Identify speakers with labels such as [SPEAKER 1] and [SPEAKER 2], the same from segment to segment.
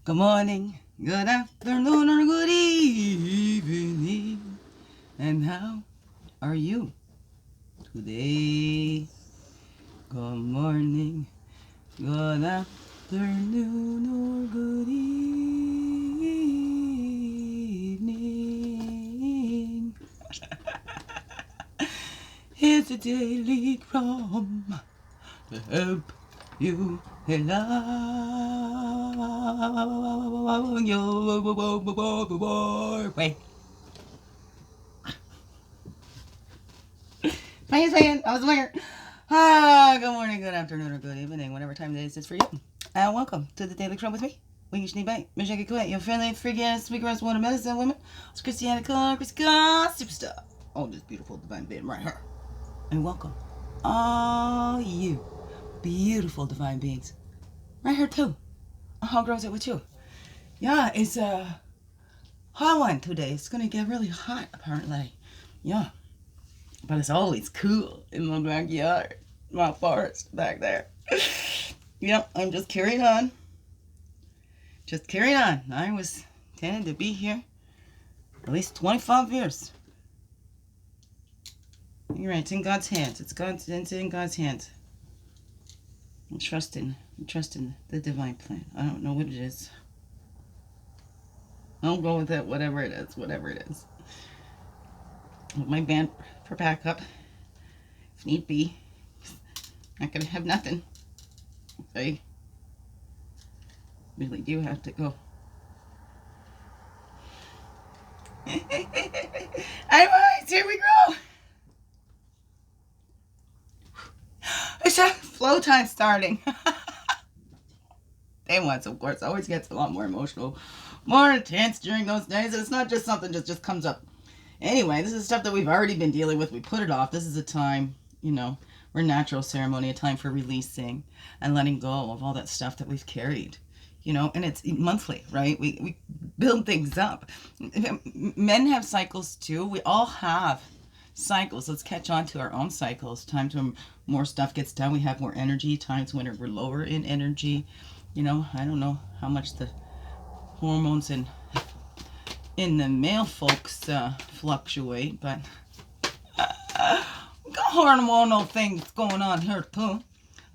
[SPEAKER 1] Good morning, good afternoon, or good evening. And how are you today? Good morning, good afternoon, or good evening. Here's a daily CRUMB to help you along your way. I was weird. Good morning, good afternoon, or good evening, whatever time it is for you. And welcome to the Daily CRUMB with me. Wingish Bay, Michelle Quay, your friendly, freaky ass, speaker ass, water medicine woman. It's Christiana Clark, superstar. Oh, this beautiful divine being right here. And welcome, all you beautiful divine beings, right here too. How grows it with you? Yeah, it's a hot one today. It's gonna get really hot apparently. Yeah. But it's always cool in my backyard. My forest back there. Yep, I'm just carrying on. Just carrying on. I was intended to be here at least 25 years. You're right, it's in God's hands. It's in God's hands. I'm trusting the divine plan. I don't know what it is. I'll go with it, whatever it is. With my band for backup, if need be. Not gonna have nothing. I really do have to go. Anyways, here we go. It's a flow time starting. Day ones, of course, always gets a lot more emotional, more intense during those days. It's not just something that just comes up. Anyway, this is stuff that we've already been dealing with. We put it off. This is a time, we're natural ceremony, a time for releasing and letting go of all that stuff that we've carried. And it's monthly, right? We build things up. Men have cycles too. We all have cycles. Let's catch on to our own cycles. Times when more stuff gets done, we have more energy. Times when we're lower in energy. I don't know how much the hormones in the male folks fluctuate, but we got hormonal things going on here too.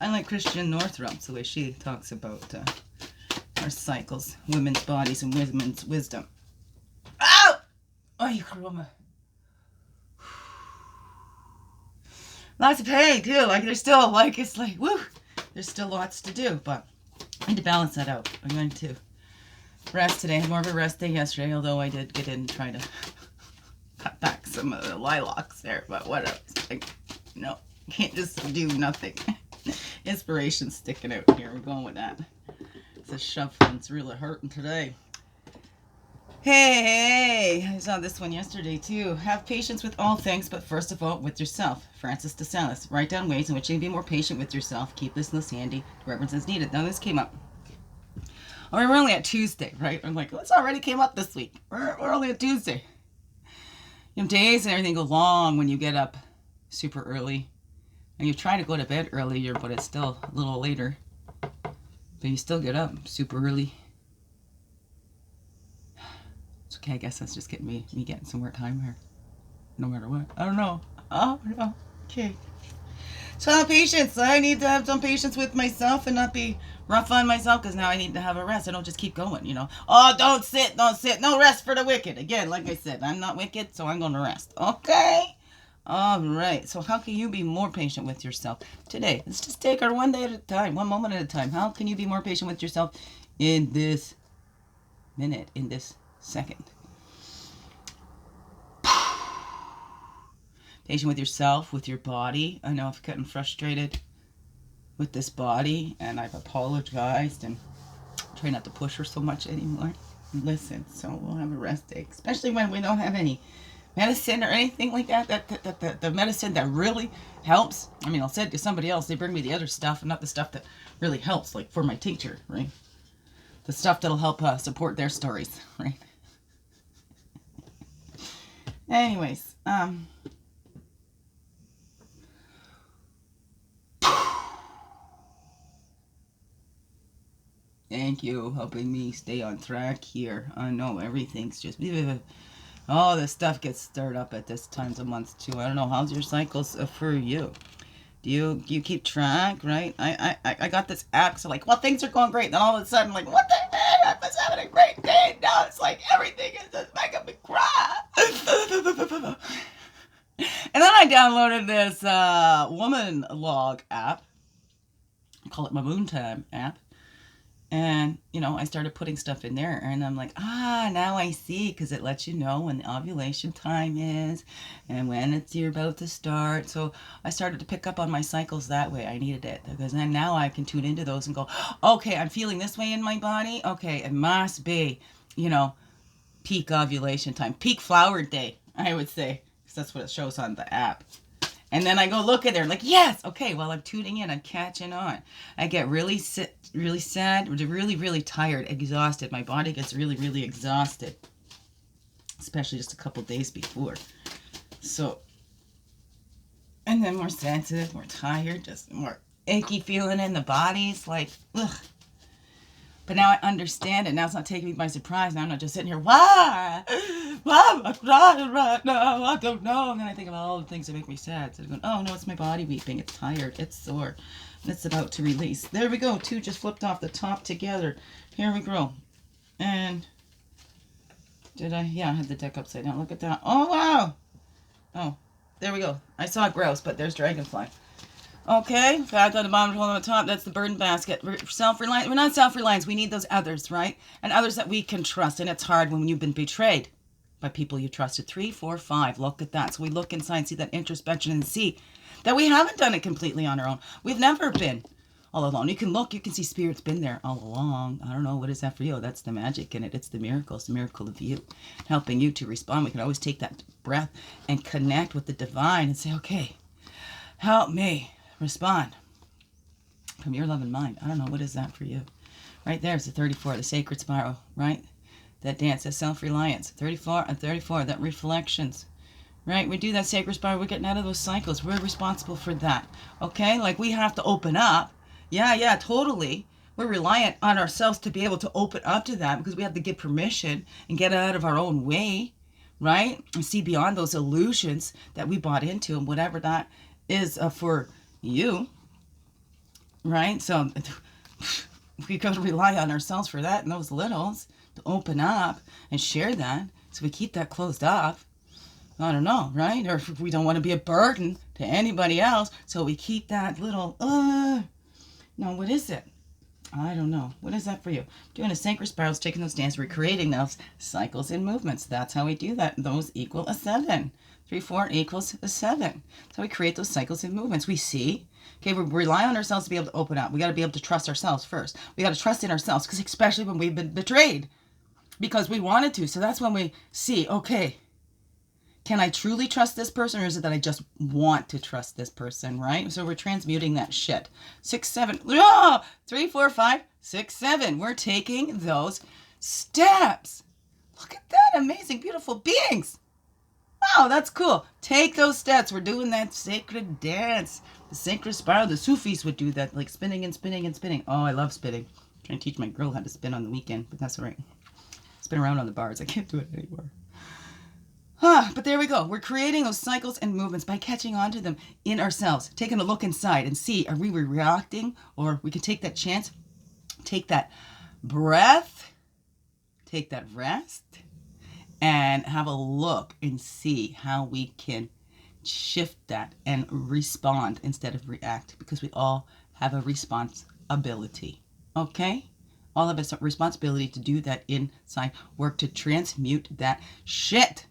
[SPEAKER 1] I like Christian Northrup's the way she talks about our cycles, women's bodies, and women's wisdom. Ow! Oh, you chroma. Lots of pain too. Like there's still woo. There's still lots to do, but I need to balance that out. I'm going to rest today. I had more of a rest day yesterday, although I did get in and try to cut back some of the lilacs there, but whatever. Can't just do nothing. Inspiration's sticking out here. We're going with that. The shuffling's really hurting today. Hey, I saw this one yesterday too. Have patience with all things, but first of all, with yourself. Francis de Sales. Write down ways in which you can be more patient with yourself. Keep this list handy. Reference as needed. Now this came up. Oh, we're only at Tuesday, right? I'm like, this already came up this week. We're only at Tuesday. Days and everything go long when you get up super early. And you try to go to bed earlier, but it's still a little later. But you still get up super early. It's okay, I guess that's just getting me getting some more time here. No matter what. I don't know. Oh, no. Okay. So patience. I need to have some patience with myself and not be rough on myself because now I need to have a rest. I don't just keep going, Oh, don't sit. No rest for the wicked. Again, like I said, I'm not wicked, so I'm going to rest. Okay? All right. So how can you be more patient with yourself today? Let's just take her one day at a time, one moment at a time. How can you be more patient with yourself in this minute, in this second? Patient with yourself, with your body. I know I've gotten frustrated with this body, and I've apologized and try not to push her so much anymore. Listen, so we'll have a rest day, especially when we don't have any medicine or anything like that. The medicine that really helps. I mean, I'll say it to somebody else. They bring me the other stuff, and not the stuff that really helps, like for my teacher, right? The stuff that'll help support their stories, right? Anyways, Thank you, helping me stay on track here. I know everything's just... all this stuff gets stirred up at this times of month too. I don't know, how's your cycles for you? Do you keep track, right? I got this app, so like, well, things are going great. Then all of a sudden, like, what the heck? I was having a great day. Now it's like everything is just making me cry. And then I downloaded this woman log app. I call it my Moon Time app. And, you know, I started putting stuff in there, and I'm like, now I see, because it lets you know when the ovulation time is and when you're about to start. So I started to pick up on my cycles that way. I needed it, because then now I can tune into those and go, okay, I'm feeling this way in my body. Okay, it must be, you know, peak ovulation time, peak flower day, I would say, because that's what it shows on the app. And then I go look at her like, yes, okay, well, I'm tuning in, I'm catching on. I get really sad, really tired, exhausted. My body gets really exhausted, especially just a couple days before. So, and then more sensitive, more tired, just more achy feeling in the body. It's like, ugh. But now I understand it. Now it's not taking me by surprise. Now I'm not just sitting here, why? Why am I crying right now? I don't know. And then I think about all the things that make me sad. So I'm going, oh no, it's my body weeping. It's tired. It's sore. And it's about to release. There we go. 2 just flipped off the top together. Here we go. And did I? Yeah, I had the deck upside down. Look at that. Oh, wow. Oh, there we go. I saw Grouse, but there's Dragonfly. Okay, fact on the bottom, hold on the top, that's the burden basket. Self-reliance, we're not self-reliance, we need those others, right? And others that we can trust, and it's hard when you've been betrayed by people you trusted. 3, 4, 5, look at that. So we look inside, see that introspection, and see that we haven't done it completely on our own. We've never been all alone. You can look, you can see Spirit's been there all along. I don't know, what is that for you? That's the magic in it. It's the miracle. It's the miracle of you, helping you to respond. We can always take that breath and connect with the divine and say, okay, help me respond from your love and mind. I don't know, what is that for you? Right there's the 34, the sacred spiral, right? That dance, that self-reliance. 34 and 34, that reflections, right? We do that sacred spiral, we're getting out of those cycles. We're responsible for that, okay? Like, we have to open up. Yeah, totally. We're reliant on ourselves to be able to open up to that, because we have to give permission and get out of our own way, right? And see beyond those illusions that we bought into, and whatever that is for you, right? So we got to rely on ourselves for that and those littles to open up and share that, so we keep that closed off. I don't know, right? Or if we don't want to be a burden to anybody else, so we keep that little no, what is it? I don't know. What is that for you? Doing a sacred spirals, taking those dances, we're creating those cycles and movements. That's how we do that. Those equal a 7. 3, 4 equals a 7. So we create those cycles and movements. We see, okay, we rely on ourselves to be able to open up. We got to be able to trust ourselves first. We got to trust in ourselves, because especially when we've been betrayed, because we wanted to. So that's when we see, okay, can I truly trust this person, or is it that I just want to trust this person, right? So we're transmuting that shit. 6, 7, 3, 4, 5, 6, 7. We're taking those steps. Look at that, amazing, beautiful beings. Wow, that's cool. Take those steps. We're doing that sacred dance. The sacred spiral. The Sufis would do that, like spinning and spinning and spinning. Oh, I love spinning. I'm trying to teach my girl how to spin on the weekend, but that's all right. Spin around on the bars. I can't do it anymore. But there we go. We're creating those cycles and movements by catching on to them in ourselves. Taking a look inside and see, are we reacting? Or we can take that chance, take that breath, take that rest, and have a look and see how we can shift that and respond instead of react, because we all have a responsibility, okay? All of us have a responsibility to do that inside work, to transmute that shit,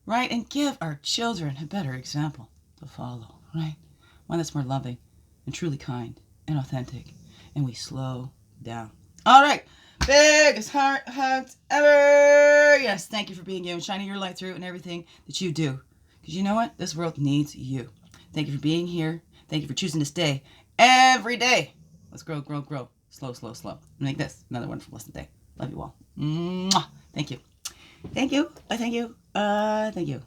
[SPEAKER 1] right? And give our children a better example to follow, right? One that's more loving and truly kind and authentic, and we slow down. All right. Biggest heart hugs ever. Yes, thank you for being you and shining your light through and everything that you do. Because you know what? This world needs you. Thank you for being here. Thank you for choosing to stay every day. Let's grow, grow, grow. Slow, slow, slow. Make this another wonderful blessed day. Love you all. Mwah. Thank you. Thank you. Thank you. Thank you.